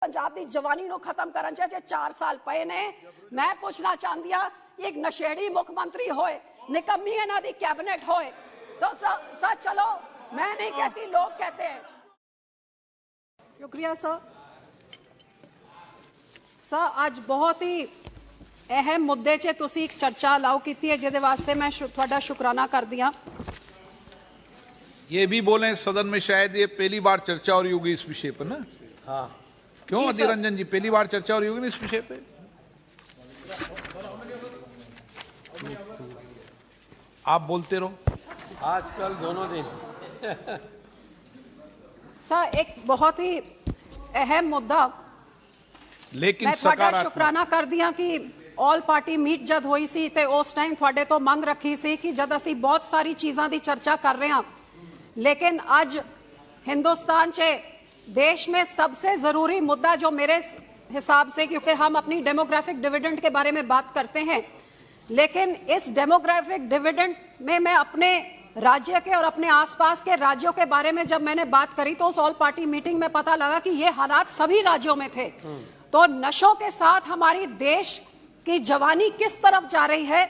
पंजाब की जवानी को खत्म करन च 4 साल पे ने। मैं पूछना चाहती हाँ, एक नशेड़ी मुख्यमंत्री होए, निकम्मी इन्हां दी कैबिनेट होए तो सर चलो, मैं नहीं कहती, लोग कहते हैं। शुक्रिया सर। सर आज बहुत ही अहम मुद्दे च तुसी चर्चा अलाउ की है, जिहदे वास्ते मैं तुहाडा शुकराना करदी हां। ये भी बोले सदन में शायद ये पहली बार चर्चा हो रही होगी इस विषय पर ना। हाँ, क्यों अधीर रंजन जी, पहली बार चर्चा हो रही होगी ना इस विषय पे? आप बोलते रहो, आजकल दोनों दिन। सर एक बहुत ही अहम मुद्दा, लेकिन मैं तुहाडा शुकराना करदी हां कि ऑल पार्टी मीट जद हुई सी ते उस टाइम तुहाडे तो मंग रखी सी कि जद असी बहुत सारी चीज़ां दी चर्चा कर रहे हैं, लेकिन अज हिंदुस्तान च देश में सबसे जरूरी मुद्दा जो मेरे हिसाब से, क्योंकि हम अपनी डेमोग्राफिक डिविडेंड के बारे में बात करते हैं, लेकिन इस डेमोग्राफिक डिविडेंड में मैं अपने राज्य के और अपने आसपास के राज्यों के बारे में जब मैंने बात करी तो उस ऑल पार्टी मीटिंग में पता लगा कि ये हालात सभी राज्यों में थे। तो नशों के साथ हमारी देश की जवानी किस तरफ जा रही है,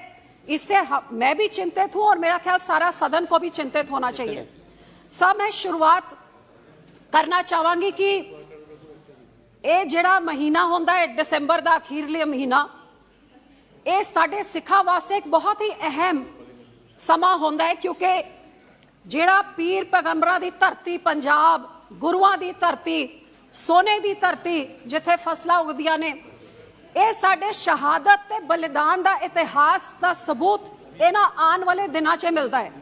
इससे मैं भी चिंतित हूं और मेरा ख्याल सारा सदन को भी चिंतित होना चाहिए। सब मैं शुरुआत करना चाहांगी कि ये जिहड़ा महीना होंदा है दिसंबर का अखीरले महीना, ये साडे सिखा वास्ते एक बहुत ही अहम समा होंदा है, क्योंकि जिहड़ा पीर पैगंबरां दी धरती पंजाब, गुरुआं दी धरती, सोने दी धरती जिथे फसलां उगदियां ने, ये साडे शहादत ते बलिदान दा इतिहास दा सबूत इन्हां आने वाले दिनां 'च मिलदा है।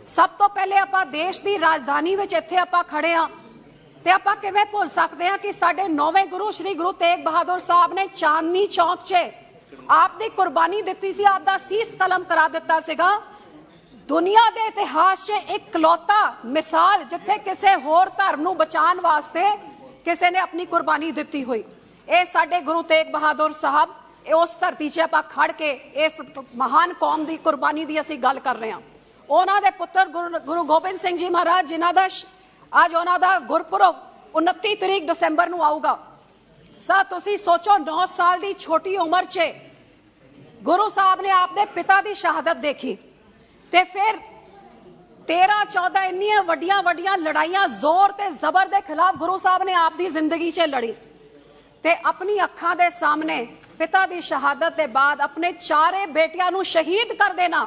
सब तो पहले आपां देश दी राजधानी विच इत्थे आपां खड़े हां ते आपां किवें भुल सकते हैं कि साडे 9वें गुरु श्री गुरु तेग बहादुर साहब ने चांदनी चौक 'च आपदी कुर्बानी दित्ती सी, आपदा सीस कलम करा दिता सीगा। दुनिया दे इतिहास 'च इकलौता मिसाल जिथे किसी होर धर्म नूं बचाउण वास्ते किसी ने अपनी कुर्बानी दित्ती हुई, ये साडे गुरु तेग बहादुर साहब उस धरती 'च आपां खड़ के इस महान कौम की कुर्बानी की असीं गल कर रहे हैं। उन्हां दे पुत्र गुरु गोबिंद सिंह जी महाराज, जिन्हां दा अज उन्हां दा गुरपुरब 29 तरीक दिसंबर नूं आऊगा। सर तुसीं सोचो, 9 साल की छोटी उम्र 'च गुरु साहब ने आपदे पिता की शहादत देखी ते फिर 13-14 इन्नियां वड्डियां वड्डियां लड़ाइयां जोर ते जबर के खिलाफ गुरु साहब ने आपदी जिंदगी 'च लड़ी ते अपनी अखां दे सामने पिता की शहादत के बाद अपने 4 बेटियां नूं शहीद कर देना,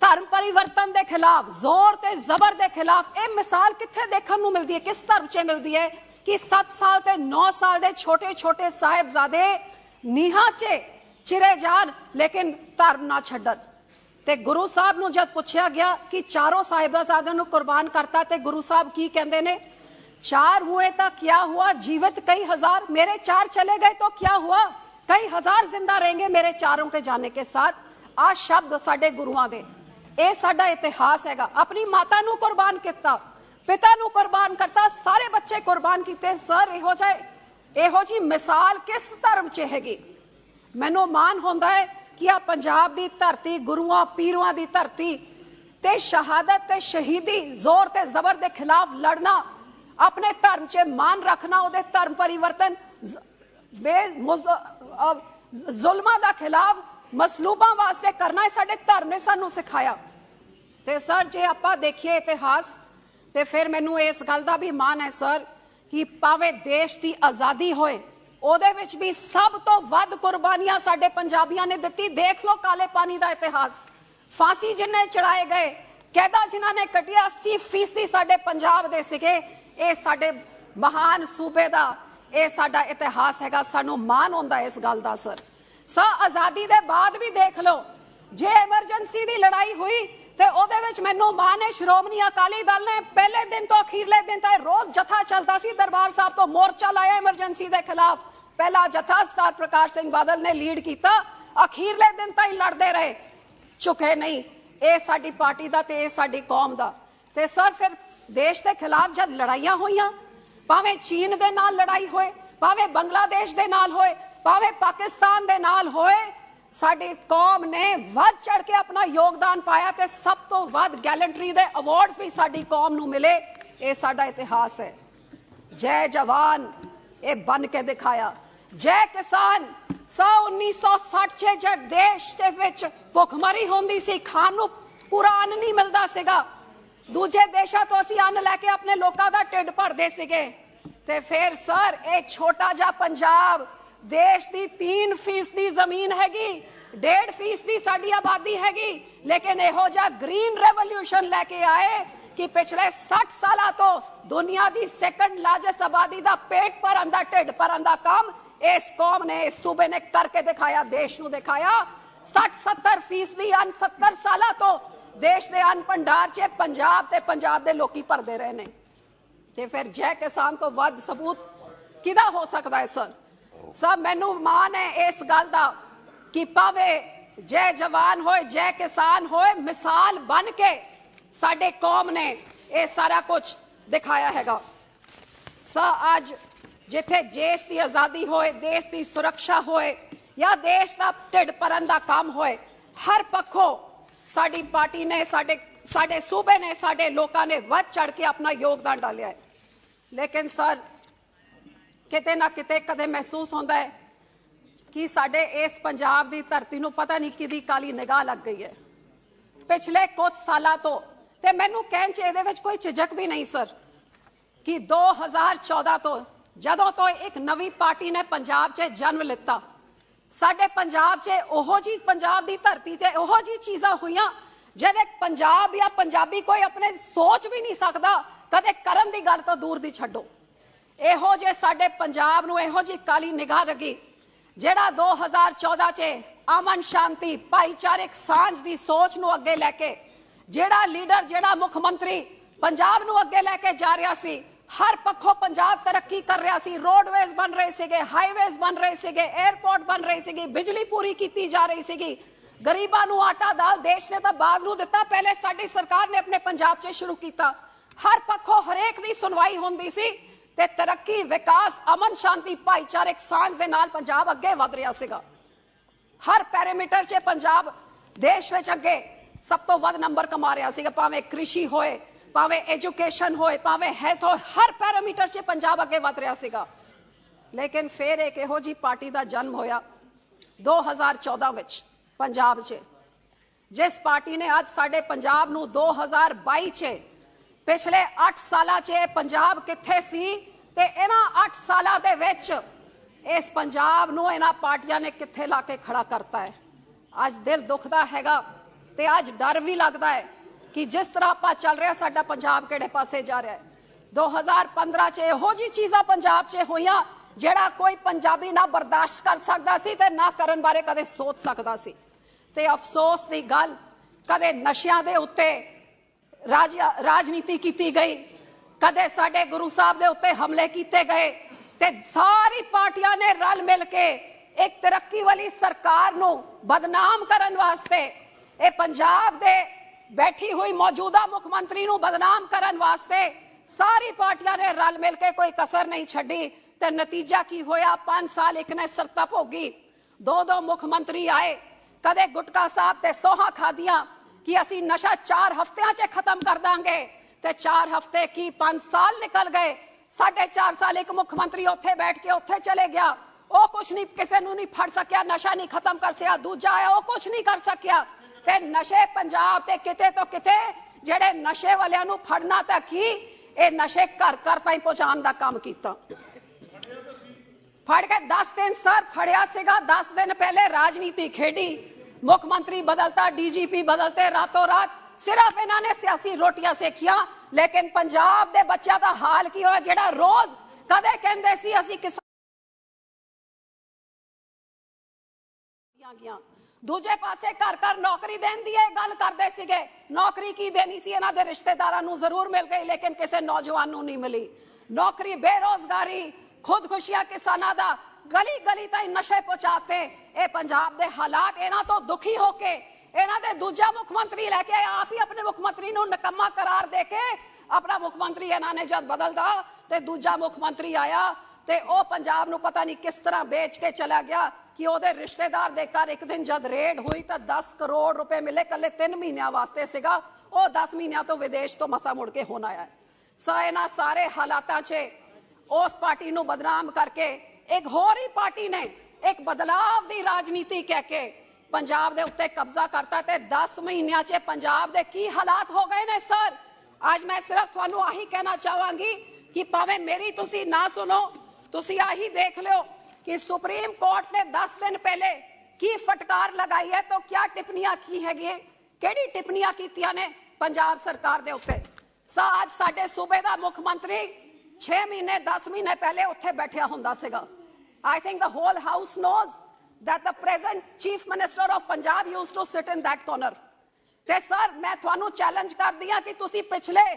धर्म परिवर्तन के खिलाफ, जोर ते जबर के खिलाफ। ये मिसाल कित्थे देखण नूं मिलदी है, किस धर्म 'च मिलदी है कि 7 साल ते 9 साल के छोटे छोटे साहिबजादे नीहां 'च चिरे जान लेकिन धर्म ना छड्डण। ते गुरु साहब नूं जद पुछया गया कि चारों साहिबजादों नूं कुर्बान करता, ते गुरु साहब की कहंदे ने, 4 हुए तो क्या हुआ, जीवित कई हजार, मेरे 4 चले गए तो क्या हुआ, कई हजार जिंदा रहेंगे मेरे 4 के जाने के साथ। आ शब्द साडे गुरुआं दे, ये साडा इतिहास हैगा। अपनी माता नूं कुर्बान किया, पिता नूं कुर्बान करता, सारे बच्चे कुर्बान किए। सर इहो जी मिसाल किस धर्म च हैगी? मैनूं मान होंदा है कि आ पंजाब दी धरती, गुरुआं पीरुआं दी धरती ते शहादत ते शहीदी, जोर ते जबर के खिलाफ लड़ना, अपने धर्म च मान रखना, उहदे धर्म परिवर्तन, जुल्मां दा खिलाफ मसलूबां वास्ते करना, साडे धर्म ने सानू सिखाया। ते सर जे आपां देखिए इतिहास, ते फिर मैनू इस गल दा भी मान है सर कि भावें देश की आज़ादी होए, ਉਹਦੇ ਵਿੱਚ भी सब तो ਵੱਧ कुर्बानियां साडे पंजाबियां ने दित्ती। देख लो काले पानी का इतिहास, फांसी जिन्हें चढ़ाए गए, कैदा जिन्होंने कटिया, 80% साडे पंजाब दे सीगे। ये साडे महान सूबे का ये साडा इतिहास हैगा, सानू मान होंदा इस गल दा। सर आज़ादी दे बाद भी देख लो, जे एमरजेंसी की लड़ाई हुई ते ओदे विच मैनू मान है श्रोमणी अकाली दल ने पहले दिन तो अखीरले दिन तक रोज जथा चलता सी, दरबार साहब तो मोर्चा लाया एमरजेंसी के खिलाफ। पहला जथा सरदार प्रकाश सिंह बादल ने लीड किया, अखीरले दिन तक लड़ते रहे, झुके नहीं। ये साडी पार्टी का ते साडी कौम का। ते सर फिर देश के खिलाफ जब लड़ाइयां होईयां, भावें चीन दे नाल लड़ाई होए, भावें बांग्लादेश दे नाल होए, भावें पाकिस्तान दे नाल होए, साडी कौम ने वध चढ़ के अपना योगदान पाया ते सब तो वध गैलेंट्री दे अवार्ड्स भी साडी कौम नूं मिले। ये साडा इतिहास है। जय जवान ये बन के दिखाया। जय किसान 1960 जब देश के विच भुखमरी होंदी सी, खाण नूं पूरा अन्न नहीं मिलता सीगा, दूजे देशों तो असीं अन्न लैके अपने लोगों का ढिड भरदे सीगे। ते फिर सर ये छोटा जा पंजाब, देश की 3% जमीन हैगी, 1.5% साडी आबादी हैगी, लेकिन इहो जा ग्रीन रेवोल्यूशन लैके आए कि पिछले 60 साल तो दुनिया की सेकंड लार्जेस्ट आबादी का पेट भरन दा ढिड भरन दा काम इस कौम ने, इस सूबे ने करके दिखाया, देश नूं दिखाया। 60-70% अन्न 70 साल तो देश के अन्न भंडार च पंजाब ते पंजाब दे लोकी भरदे रहे ने। ते फिर जय किसान तो वध सबूत किदा हो सकता है सर? सब मैनू मान है इस गल दा कि भावे जय जवान होए जय किसान होए, मिसाल बन के साडे कौम ने ये सारा कुछ दिखाया हैगा। अज जिथे देश की आज़ादी होए, देश की सुरक्षा होए या देश का ढिड भरन दा काम होए, हर पक्षों साडी पार्टी ने, साडे सूबे ने, साडे लोगों ने वध चढ़ के अपना योगदान डालिया है। लेकिन सर किते ना किते कदे महसूस होता है कि साडे इस पंजाब की धरती नूं पता नहीं किदी काली निगाह लग गई है पिछले कुछ सालों तो। ते मैनू कहण च इहदे विच कोई झिझक भी नहीं सर कि 2014 तो जदों तो एक नवी पार्टी ने पंजाब च जन्म लिता, साडे पंजाब च ओहो जी पंजाब की धरती से ओहो जी चीज़ां हुईयां जिहदे पंजाब या पंजाबी कोई अपने सोच भी नहीं सकता, कदे करन दी गल तो दूर दी छड्डो। इहो जे साडे पंजाब नूं इहो जी काली निगाह लगी जिहड़ा 2014 च अमन शांति भाईचारक सांझ की सोच नूं अगे लैके जिहड़ा लीडर, जिहड़ा मुख मंत्री पंजाब नूं अगे लैके जा रहा सी, हर पक्षों पंजाब तरक्की कर रहा सी, रोडवेज बन रहे सीगे, हाईवेज बन रहे सीगे, एयरपोर्ट बन रहे सीगे, बिजली पूरी की जा रही सीगी, गरीबां नूं आटा दाल देश ने तो बाद नूं दिता, पहले साडी सरकार ने अपने पंजाब च शुरू किया। हर पक्षों हरेक दी सुनवाई होंदी सी ते तरक्की, विकास, अमन शांति भाईचारक सांझ दे नाल पंजाब अगे वध रहा सीगा। हर पैरामीटर च पंजाब देश विच अगे सब तो वध नंबर कमा रहा सीगा, भावें कृषि होए, भावें एजुकेशन होए, भावें हेल्थ होए, हर पैरामीटर च पंजाब अगे वध रहा सीगा। लेकिन फिर एक इहो जी पार्टी का जन्म होया 2014 विच पंजाब च, जिस पार्टी ने अज साडे पंजाब नूं 2022 च पिछले 8 सालां च पंजाब कित्थे सी ते इन्हां 8 सालां दे विच इस पंजाब नूं इन्हां पार्टियां ने कित्थे ला के खड़ा करता है। अज दिल दुखदा हैगा ते अज डर भी लगता है कि जिस तरह आपां चल रहा साडा पंजाब किहड़े पासे जा रहा है। 2015 च इहो जी चीज़ां पंजाब च होईयां जिहड़ा कोई पंजाबी ना बर्दाश्त कर सकदा सी ते ना करन बारे कदे सोच सकदा सी। ते अफसोस दी गल कदे नशियां दे उत्ते राजनीति की गई, कदे साडे गुरु साहब दे उत्ते हमले किए गए, ते सारी पार्टियां ने रल मिल के एक तरक्की वाली सरकार नूं बदनाम करन वास्ते, ए पंजाब दे बैठी हुई मौजूदा मुख्यमंत्री नूं बदनाम करन वास्ते सारी पार्टियां ने रल मिल के कोई कसर नहीं छड्डी। ते नतीजा की होया, 5 साल एक ने सरता भोगी, 2 मुख्यमंत्री आए, कदे गुटका साहब ते सोहा खादियां कि असी नशा 4 हफ्तियां च खत्म कर दांगे, ते 4 हफ्ते की 5 साल निकल गए। 4.5 साल एक मुख्यमंत्री उत्थे बैठ के उत्थे चले गया, वो कुछ नहीं, किसी नूं नहीं फड़ सकिया, नशा नहीं खत्म कर सकिया। दूजा आया, वो कुछ नहीं कर सकिया। ते नशे पंजाब ते किते तो किते जेड़े नशे वालियां नूं फड़ना तक ही ये नशे घर घर ताईं पहुंचाउण दा काम कीता। फड़ के 10 दिन सर फड़िया सीगा, 10 दिन पहले राजनीति खेडी, मुख्यमंत्री बदलता, डीजीपी बदलते रातों रात, सिर्फ इन्होंने सियासी रोटियां सेखियां। लेकिन पंजाब दे बच्चों का हाल की होया जेड़ा रोज कदे कहंदे सी असीं किसान गया, दूजे पासे घर घर नौकरी देण दी गल करदे सीगे। नौकरी की देनी सी, इन्हां दे रिश्तेदारां नूं जरूर मिल गई, लेकिन किसी नौजवान नूं नहीं मिली नौकरी। बेरोजगारी, खुदकुशियां किसानां दा, गली गली ताईं नशे पहुंचाते। ये पंजाब दे हालात, इन्हां तो दुखी होके इन्हां दे दूजा मुख्यमंत्री लैके आप ही अपने मुख्यमंत्री नूं निकम्मा करार दे के अपना मुख्यमंत्री इन्हां ने जद बदलदा ते दूजा मुख्यमंत्री आया ते ओ पंजाब नूं पता नहीं किस तरह बेच के चला गया कि ओदे रिश्तेदार दे घर एक दिन जद रेड हुई तो 10 करोड़ रुपए मिले, कल्ले 3 महीनों वास्ते सीगा, ओ 10 महीनों तो विदेश तो मसा मुड़ के होना है। इन्हां सारे हालातां च उस पार्टी ਨੂੰ ਬਦਨਾਮ ਕਰਕੇ ਇੱਕ ਹੋਰ ਹੀ ਪਾर्टी ने एक बदलाव ਦੀ ਰਾਜਨੀਤੀ ਕਹਿ ਕੇ ਪੰਜਾਬ ਦੇ ਉੱਤੇ ਕਬਜ਼ਾ ਕਰਤਾ ਤੇ 10 ਮਹੀਨਿਆਂ 'ਚ ਪੰਜਾਬ ਦੇ ਕੀ ਹਾਲਾਤ ਹੋ ਗਏ ਨੇ ਸਰ। ਅੱਜ ਮੈਂ ਸਿਰਫ ਤੁਹਾਨੂੰ ਆਹੀ ਕਹਿਣਾ ਚਾਹਾਂਗੀ ਕਿ ਭਾਵੇਂ ਮੇਰੀ ਤੁਸੀਂ ਨਾ ਸੁਣੋ, ਤੁਸੀਂ ਆਹੀ ਦੇਖ ਲਿਓ कि सुप्रीम कोर्ट ने 10 दिन पहले की फटकार लगाई है तो क्या टिप्पणियां की हैगी, केड़ी टिप्पणियां कीतियां ने पंजाब सरकार दे उत्ते। आज साडे सूबे दा मुख्यमंत्री 6 महीने 10 महीने पहले उत्थे बैठिया हुंदा सीगा। I think the whole house knows that the present chief minister of Punjab used to sit in that corner। ते सर मैं तुहानू चैलेंज कर दिया कि तुसी पिछले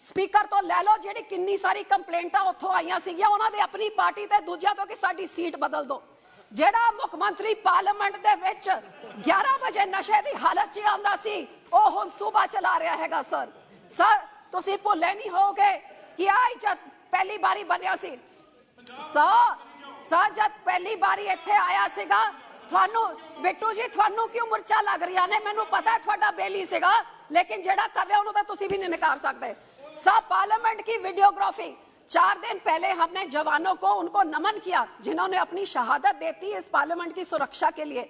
स्पीकर तो लै लो जिहड़ी किन्नी सारी कंप्लेंटां उत्थों आईयां सीगियां उन्हां दे अपनी पार्टी ते दूजियां तो कि साडी सीट बदल दो। जिहड़ा मुख मंत्री पार्लियामेंट दे विच 11 बजे नशे दी हालत 'च आंदा सी ओह हुण सूबा चला रहा हैगा। सर तुसीं भुल्ले नहीं होगे कि आई जद पहली बारी बनिया सी सर जद पहली बारी इत्थे आया सीगा तुहानू बिट्टू जी तुहानू क्यों मुरचा लग रही ने, मैनू पता है तुहाडा बेली सीगा लेकिन जिहड़ा कर रहा उहनू तां तुसीं भी नहीं नकार सकदे। सब पार्लियामेंट की वीडियोग्राफी 4 दिन पहले हमने जवानों को उनको नमन किया जिन्होंने अपनी शहादत देती इस पार्लियामेंट की सुरक्षा के लिए।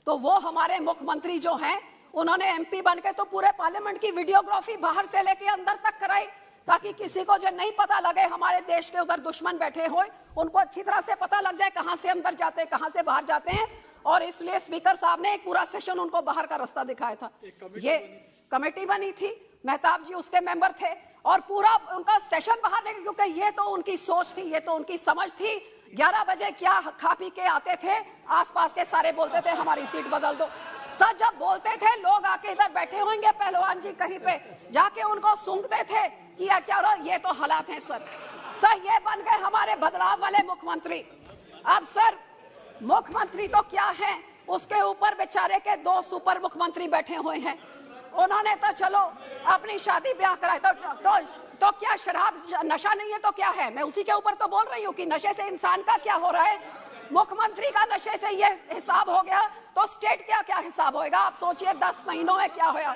तो वो हमारे मुख्यमंत्री जो हैं उन्होंने एमपी बनके तो पूरे पार्लियामेंट की वीडियोग्राफी बाहर से लेके अंदर तक कराई ताकि किसी को जो नहीं पता लगे हमारे देश के उधर दुश्मन बैठे हो उनको अच्छी तरह से पता लग जाए कहां से अंदर जाते हैं कहां से बाहर जाते हैं। और इसलिए स्पीकर साहब ने एक पूरा सेशन उनको बाहर का रास्ता दिखाया था। ये कमेटी बनी थी, मेहताब जी उसके मेंबर थे और पूरा उनका सेशन बाहर निकल क्योंकि ये तो उनकी सोच थी, ये तो उनकी समझ थी। 11 बजे क्या खा पी के आते थे, आसपास के सारे बोलते थे हमारी सीट बदल दो। सर जब बोलते थे लोग आके इधर बैठे होंगे पहलवान जी कहीं पे जाके उनको सूंघते थे कि क्या हो रहा, ये तो हालात हैं सर ये बन गए हमारे बदलाव वाले मुख्यमंत्री। अब सर मुख्यमंत्री तो क्या है, उसके ऊपर बेचारे के 2 सुपर मुख्यमंत्री बैठे हुए हैं। उन्होंने तो चलो अपनी शादी ब्याह कराए तो क्या शराब नशा नहीं है तो क्या है। मैं उसी के ऊपर तो बोल रही हूँ कि नशे से इंसान का क्या हो रहा है। मुख्यमंत्री का नशे से ये हिसाब हो गया तो स्टेट क्या हिसाब होएगा। आप सोचिए 10 महीनों में क्या होया।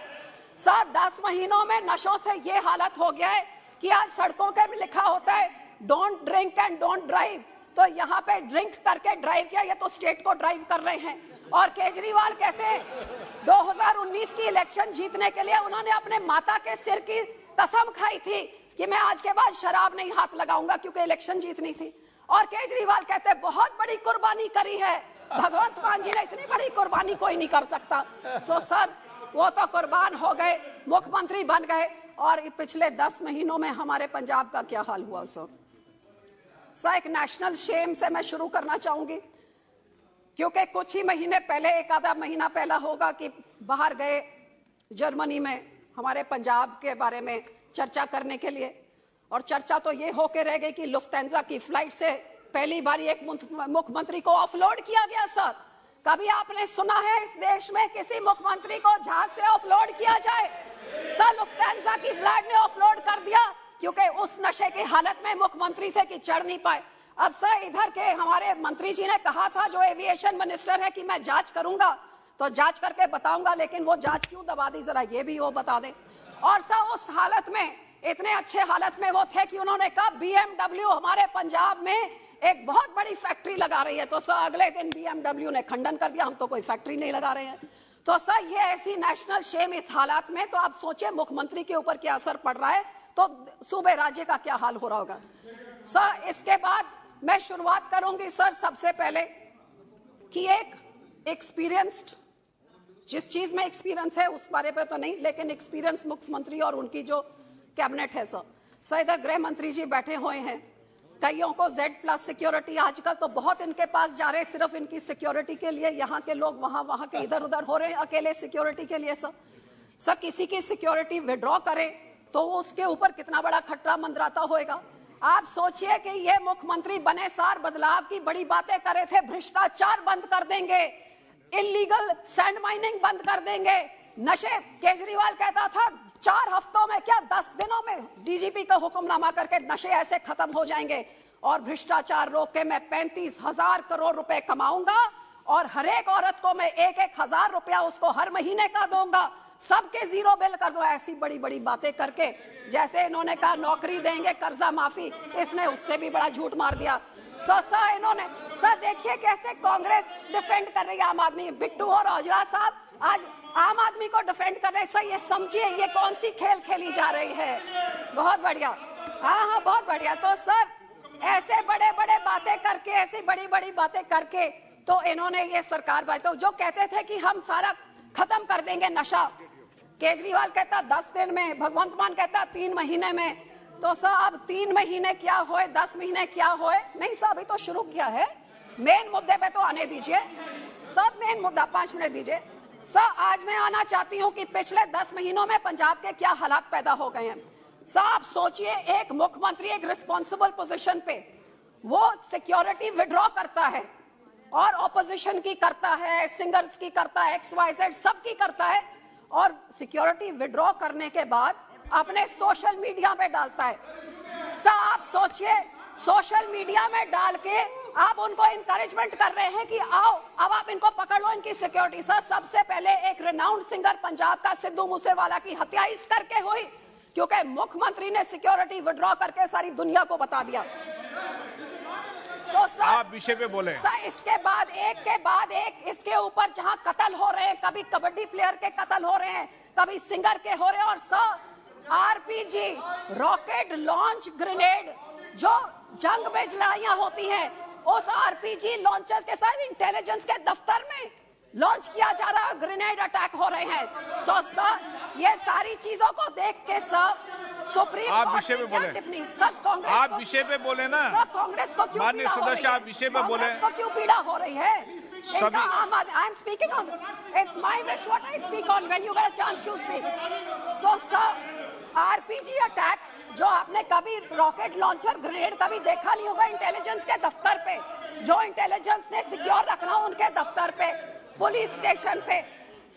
सर 10 महीनों में नशों से ये हालत हो गया है कि आज सड़कों पे भी लिखा होता है don't drink and don't drive, तो यहाँ पे ड्रिंक करके ड्राइव किया, ये तो स्टेट को ड्राइव कर रहे हैं। और केजरीवाल कहते हैं 2019 की इलेक्शन जीतने के लिए उन्होंने अपने माता के सिर की कसम खाई थी कि मैं आज के बाद शराब नहीं हाथ लगाऊंगा क्योंकि इलेक्शन जीतनी थी। और केजरीवाल कहते हैं बहुत बड़ी कुर्बानी करी है, भगवंत मान जी ने इतनी बड़ी कुर्बानी कोई नहीं कर सकता। सर वो तो कुर्बान हो गए, मुख्यमंत्री बन गए और पिछले 10 महीनों में हमारे पंजाब का क्या हाल हुआ। सर एक नेशनल शेम से मैं शुरू करना चाहूंगी क्योंकि कुछ ही महीने पहले, एक आधा महीना पहला होगा कि बाहर गए जर्मनी में हमारे पंजाब के बारे में चर्चा करने के लिए। और चर्चा तो ये होके रह गई कि लुफ्थांसा की फ्लाइट से पहली बार एक मुख्यमंत्री को ऑफलोड किया गया। सर कभी आपने सुना है इस देश में किसी मुख्यमंत्री को जहाज से ऑफलोड किया जाए? सर लुफ्थांसा की फ्लाइट ने ऑफलोड कर दिया क्योंकि उस नशे की हालत में मुख्यमंत्री थे कि चढ़ नहीं पाए। अब सर इधर के हमारे मंत्री जी ने कहा था जो एविएशन मिनिस्टर है कि मैं जांच करूंगा तो जांच करके बताऊंगा, लेकिन वो जांच क्यों दबा दी जरा ये भी वो बता दे। और सर उस हालत में, इतने अच्छे हालत में वो थे कि उन्होंने कहा BMW हमारे पंजाब में एक बहुत बड़ी फैक्ट्री लगा रही है। तो सर अगले दिन BMW ने खंडन कर दिया, हम तो कोई फैक्ट्री नहीं लगा रहे हैं। तो सर ये ऐसी नेशनल शेम इस हालात में, तो आप सोचिए मुख्यमंत्री के ऊपर क्या असर पड़ रहा है तो सूबे राज्य का क्या हाल हो रहा होगा। सर इसके बाद मैं शुरुआत करूंगी सर सबसे पहले कि एक एक्सपीरियंस्ड, जिस चीज में एक्सपीरियंस है उस बारे पे तो नहीं, लेकिन एक्सपीरियंस मुख्यमंत्री और उनकी जो कैबिनेट है सर इधर गृह मंत्री जी बैठे हुए हैं। कईयों को Z+ सिक्योरिटी आजकल तो बहुत इनके पास जा रहे हैं सिर्फ इनकी सिक्योरिटी के लिए। यहाँ के लोग वहां के इधर उधर हो रहे हैं अकेले सिक्योरिटी के लिए। सर किसी की सिक्योरिटी विड्रॉ करे तो उसके ऊपर कितना बड़ा खतरा मंडराता होगा। आप सोचिए कि ये मुख्यमंत्री बने सार बदलाव की बड़ी बातें करे थे, भ्रष्टाचार बंद कर देंगे, इलीगल सैंड माइनिंग बंद कर देंगे, नशे केजरीवाल कहता था 4 हफ्तों में क्या 10 दिनों में DGP का हुक्मनामा करके नशे ऐसे खत्म हो जाएंगे और भ्रष्टाचार रोक के मैं 35,000 करोड़ रुपए कमाऊंगा और हर एक औरत को मैं 1-1 हजार रुपया उसको हर महीने का दूंगा। सबके जीरो बिल कर दो, ऐसी बड़ी बड़ी बातें करके। जैसे इन्होंने कहा नौकरी देंगे, कर्जा माफी, इसने उससे भी बड़ा झूठ मार दिया। तो सर इन्होंने, सर देखिए कैसे कांग्रेस डिफेंड कर रही है आम आदमी। बिट्टू और औजला साहब आज आम आदमी को डिफेंड कर रहे हैं। सर ये समझिए ये कौन सी खेल खेली जा रही है। बहुत बढ़िया, हाँ बहुत बढ़िया। तो सर ऐसे बड़े बड़े बातें करके, ऐसी बड़ी बड़ी बातें करके तो इन्होंने ये सरकार बनाई। तो जो कहते थे कि हम सारा खत्म कर देंगे नशा, केजरीवाल कहता 10 दिन में, भगवंत मान कहता 3 महीने में। तो सर अब 3 महीने क्या होए, 10 महीने क्या होए, नहीं सर अभी तो शुरू किया है। मेन मुद्दे पे तो आने दीजिए सब, मेन मुद्दा 5 मिनट दीजिए। सर आज मैं आना चाहती हूँ कि पिछले 10 महीनों में पंजाब के क्या हालात पैदा हो गए हैं। सर आप सोचिए, एक मुख्यमंत्री एक रिस्पॉन्सिबल पोजीशन पे वो सिक्योरिटी विड्रॉ करता है और ऑपोजिशन की करता है, सिंगर्स की करता है, XYZ सब की करता है, और सिक्योरिटी विड्रॉ करने के बाद अपने सोशल मीडिया में डालता है। सर आप सोचिए, सोशल मीडिया में डाल के आप उनको इनकरेजमेंट कर रहे हैं कि आओ अब आप इनको पकड़ लो, इनकी सिक्योरिटी। सर सबसे पहले एक रिनाउंड सिंगर पंजाब का सिद्धू मूसेवाला की हत्या इस करके हुई क्योंकि मुख्यमंत्री ने सिक्योरिटी विड्रॉ करके सारी दुनिया को बता दिया। सर आप विषय पे बोले सर, इसके बाद एक के बाद एक इसके ऊपर जहां कत्ल हो रहे हैं, कभी कबड्डी प्लेयर के कत्ल हो रहे हैं, कभी सिंगर के हो रहे हैं। और sir RPG, rocket launch grenade, जो जंग में लड़ाइयां होती हैं, उस आरपीजी लॉन्चर्स के साथ इंटेलिजेंस के दफ्तर में लॉन्च किया जा रहा है, ग्रेनेड अटैक हो रहे हैं। सो सर ये सारी चीजों को देख के सर सुप्रीम आप कोर्ट विषय पे बोले, सब कांग्रेस, आप विषय पे बोले ना, सब कांग्रेस को क्यों माननीय सदस्य आप विषय पे बोले, को क्यों पीड़ा हो रही है। सभी I am speaking on, it's my wish what I speak on, when you get a chance you speak. So sir RPG attacks जो आपने कभी रॉकेट लॉन्चर ग्रेनेड कभी देखा नहीं होगा इंटेलिजेंस के दफ्तर पे, जो इंटेलिजेंस ने सिक्योर रखना उनके दफ्तर पे, पुलिस स्टेशन पे।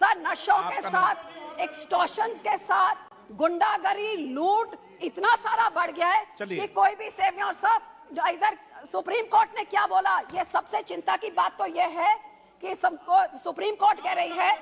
सर नशों के साथ, एक्सटॉर्शंस के साथ, गुंडागरी, लूट इतना सारा बढ़ गया है कि कोई भी सेफ नहीं। और सब इधर सुप्रीम कोर्ट ने क्या बोला, ये सबसे चिंता की बात तो ये है कि सुप्रीम कोर्ट कह रही है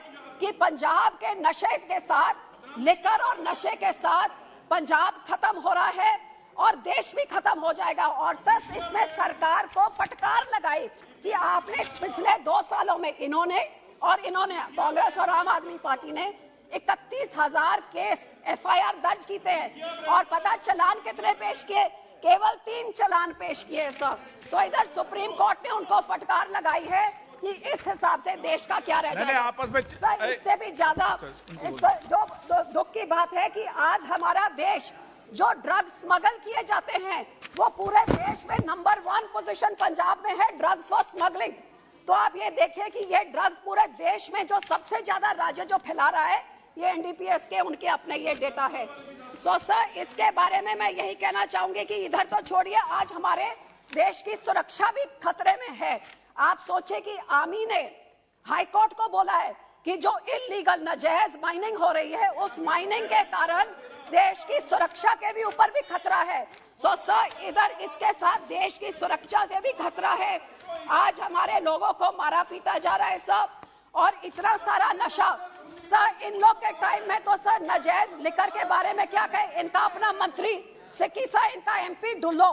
कि पंजाब के नशे के साथ, लिकर और नशे के साथ पंजाब खत्म हो रहा है और देश भी खत्म हो जाएगा। और सर इसमें सरकार को फटकार लगाई कि आपने पिछले 2 सालों में इन्होंने कांग्रेस और आम आदमी पार्टी ने 31,000 केस FIR दर्ज किए हैं और पता चलान कितने पेश किए, केवल 3 चलान पेश किए सर। तो इधर सुप्रीम कोर्ट ने उनको फटकार लगाई है कि इस हिसाब से देश का क्या रह जाएगा। आपस में सर इससे भी ज्यादा जो दुख की बात है कि आज हमारा देश, जो ड्रग्स स्मगल किए जाते हैं वो पूरे देश में नंबर 1 पोजीशन पंजाब में है, ड्रग्स फॉर स्मगलिंग। तो आप ये देखिए कि ये ड्रग्स पूरे देश में जो सबसे ज्यादा राज्य जो फैला रहा है, ये NDPS के उनके अपने ये डेटा है। सो सर इसके बारे में मैं यही कहना चाहूंगी कि इधर तो छोड़िए, आज हमारे देश की सुरक्षा भी खतरे में है। आप सोचिए कि आर्मी ने हाईकोर्ट को बोला है कि जो इलीगल नाजायज माइनिंग हो रही है, उस माइनिंग के कारण देश की सुरक्षा के भी ऊपर भी खतरा है। सो सर इधर इसके साथ देश की सुरक्षा से भी खतरा है। आज हमारे लोगों को मारा पीटा जा रहा है सब, और इतना सारा नशा। सर इन लोग के टाइम में तो सर नाजायज लिकर के बारे में क्या कहे, इनका अपना मंत्री सिक्की सा, इनका MP ढुल्लो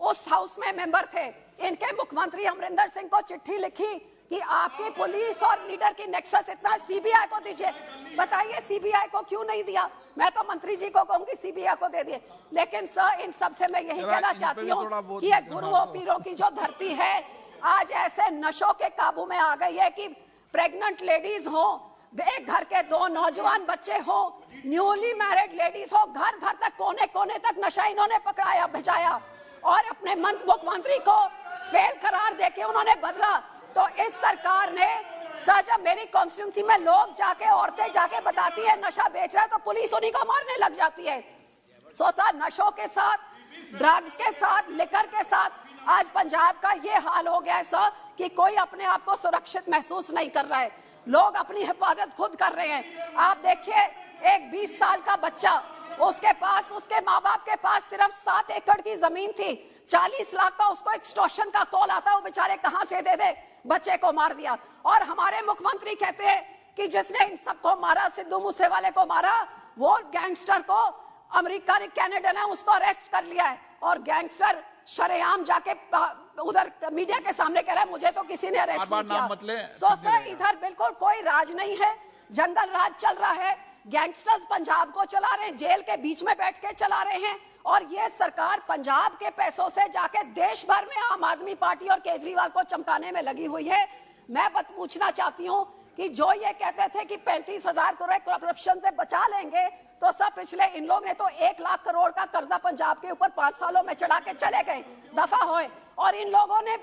उस हाउस में मेंबर थे। इनके मुख्यमंत्री अमरिंदर सिंह को चिट्ठी लिखी कि आपकी पुलिस और लीडर की नेक्सस इतना CBI को दीजिए। बताइए CBI को क्यों नहीं दिया? मैं तो मंत्री जी को कहूंगी CBI को दे दिए। लेकिन सर इन सबसे मैं यही कहना चाहती हूँ कि ये गुरुओं पीरों की जो धरती है आज ऐसे नशों के काबू में आ गई है कि प्रेग्नेंट लेडीज हो, एक घर के 2 नौजवान बच्चे हो, न्यूली मैरिड लेडीज हो, घर घर तक कोने कोने तक नशा इन्होंने पकड़ाया भिजाया और अपने मुख्यमंत्री को फेल करार देके उन्होंने बदला। तो इस सरकार ने सर, जब मेरी कॉन्स्टिट्यूंसी में लोग जाके, औरतें जाके बताती है नशा बेच रहा है, तो पुलिस उन्हीं को मारने लग जाती है। सो सर नशों के साथ, ड्रग्स के साथ, लिकर के साथ आज पंजाब का ये हाल हो गया है सर कि कोई अपने आप को सुरक्षित महसूस नहीं कर रहा है। लोग अपनी हिफाजत खुद कर रहे हैं। आप देखिए एक 20 साल का बच्चा, उसके पास, उसके माँ बाप के पास सिर्फ 7 एकड़ की जमीन थी, 40 लाख का उसको एक्सटॉर्शन का कॉल आता, वो बेचारे कहां से दे दे, बच्चे को मार दिया। और हमारे मुख्यमंत्री कहते हैं कि जिसने इन सबको मारा, सिद्धू मूसेवाले को मारा, वो गैंगस्टर को अमेरिका ने, कनाडा ने उसको अरेस्ट कर लिया है और गैंगस्टर शरेआम जाके उधर मीडिया के सामने कह रहा है मुझे तो किसी ने अरेस्ट नहीं किया। सो सर, इधर बिल्कुल कोई राज नहीं है, जंगल राज चल रहा है। गैंगस्टर्स पंजाब को चला रहे हैं, जेल के बीच में बैठ के चला रहे हैं और ये सरकार पंजाब के पैसों से जाके देश भर में आम आदमी पार्टी और केजरीवाल को चमकाने में लगी हुई है। मैं बस पूछना चाहती हूँ कि जो ये कहते थे कि 35,000 करोड़ करप्शन से बचा लेंगे, तो सब पिछले इन लोग ने तो 1 लाख करोड़ का कर्जा पंजाब के ऊपर 5 सालों में चढ़ा के चले गए, दफा होए। और इन लोगों ने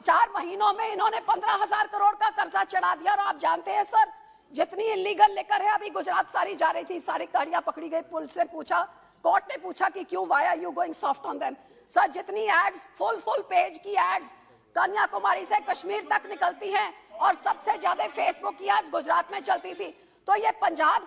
4 महीनों में इन्होंने 15,000 करोड़ का कर्जा चढ़ा दिया। और आप जानते हैं सर, जितनी इलीगल लेकर है, अभी गुजरात सारी जा रही थी, सारी गाड़ियां पकड़ी गई, पुलिस ने पूछा, कोर्ट ने पूछा कि क्यों, why are you going soft on them. Sir, जितनी एड्स, फुल पेज की एड्स कन्याकुमारी से कश्मीर तक निकलती हैं और सबसे ज्यादा फेसबुक की एड्स गुजरात में चलती थी। तो ये पंजाब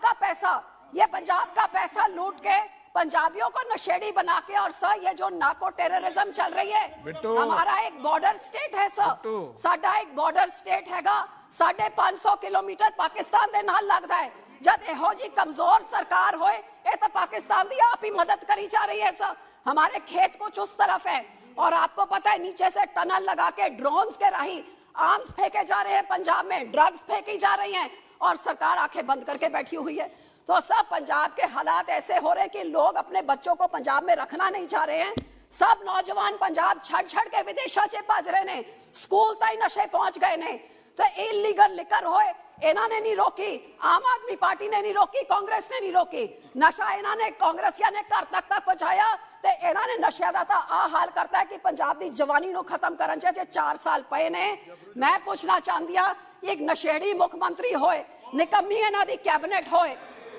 का पैसा लूट के पंजाबियों को नशेड़ी बना के, और सर ये जो नाको टेररिज्म चल रही है, हमारा एक बॉर्डर स्टेट है सर, साडा एक बॉर्डर स्टेट हैगा, 550 किलोमीटर पाकिस्तान दे नाल लगता है। जब एहो जी कमजोर सरकार होए, ये तो पाकिस्तान की आप ही मदद करी जा रही है सर। हमारे खेत कुछ उस तरफ है और आपको पता है नीचे से टनल लगा के ड्रोन्स के राही आर्म्स फेंके जा रहे हैं, पंजाब में ड्रग्स फेंकी जा रही हैं और सरकार आंखें बंद करके बैठी हुई है। तो सब पंजाब के हालात ऐसे हो रहे हैं कि लोग अपने बच्चों को पंजाब में रखना नहीं चाह रहे हैं। सब नौजवान पंजाब छड़ के विदेशा च भज रहे ने, स्कूल ताई नशे पहुंच गए ने। तो इलीगल लिकर होए, इन्होंने नहीं रोकी, आम आदमी पार्टी ने नहीं रोकी, कांग्रेस ने नहीं रोकी। नशा इन्होंने कांग्रेसियां ने घर तक पहुंचाया ते इन्होंने नशे का आ हाल करता है कि पंजाब की जवानी नूं खत्म करन च जे 4 साल पे ने। मैं पूछना चाहती हूं, एक नशेड़ी मुख्यमंत्री होए, निकम्मी इन्हां दी कैबिनेट होए,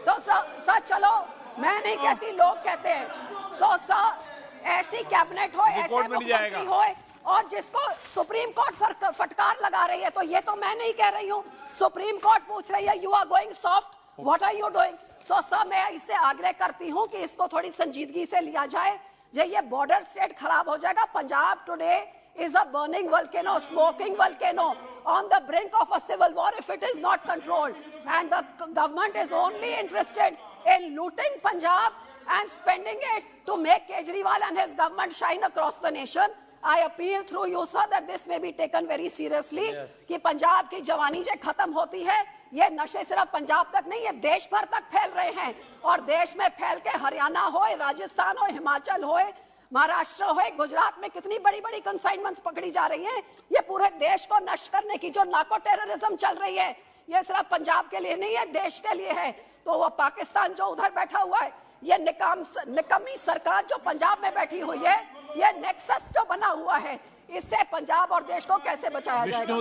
तो सर चलो मैं नहीं कहती, लोग कहते हैं, सो सर ऐसी कैबिनेट हो, ऐसे मुख्यमंत्री होए और जिसको सुप्रीम कोर्ट फटकार लगा रही है, तो ये तो मैं नहीं कह रही हूँ, सुप्रीम कोर्ट पूछ रही है, you are going soft, what are you doing. So sir मैं इससे आग्रह करती हूँ कि इसको थोड़ी संजीदगी से लिया जाए। जो ये बॉर्डर स्टेट खराब हो जाएगा। Punjab today is a burning volcano, smoking volcano on the brink of a civil war if it is not controlled, and the government is only interested in looting Punjab and spending it to make Kejriwal and his government shine across the nation. I appeal through you sir that this may be taken very seriously, कि पंजाब की जवानी जो खत्म होती है, ये नशे सिर्फ पंजाब तक नहीं, ये देश भर तक फैल रहे हैं और देश में फैल के हरियाणा हो, राजस्थान हो, हिमाचल हो, महाराष्ट्र हो, गुजरात में कितनी बड़ी बड़ी कंसाइनमेंट्स पकड़ी जा रही हैं। ये पूरे देश को नष्ट करने की जो नाको टेररिज्म चल रही है, ये सिर्फ पंजाब के लिए नहीं है, देश के लिए है। तो वो पाकिस्तान जो उधर बैठा हुआ है, ये निकम्मी सरकार जो पंजाब में बैठी हुई है, ये नेक्सस जो बना हुआ है, इससे पंजाब और देश को कैसे बचाया जाएगा।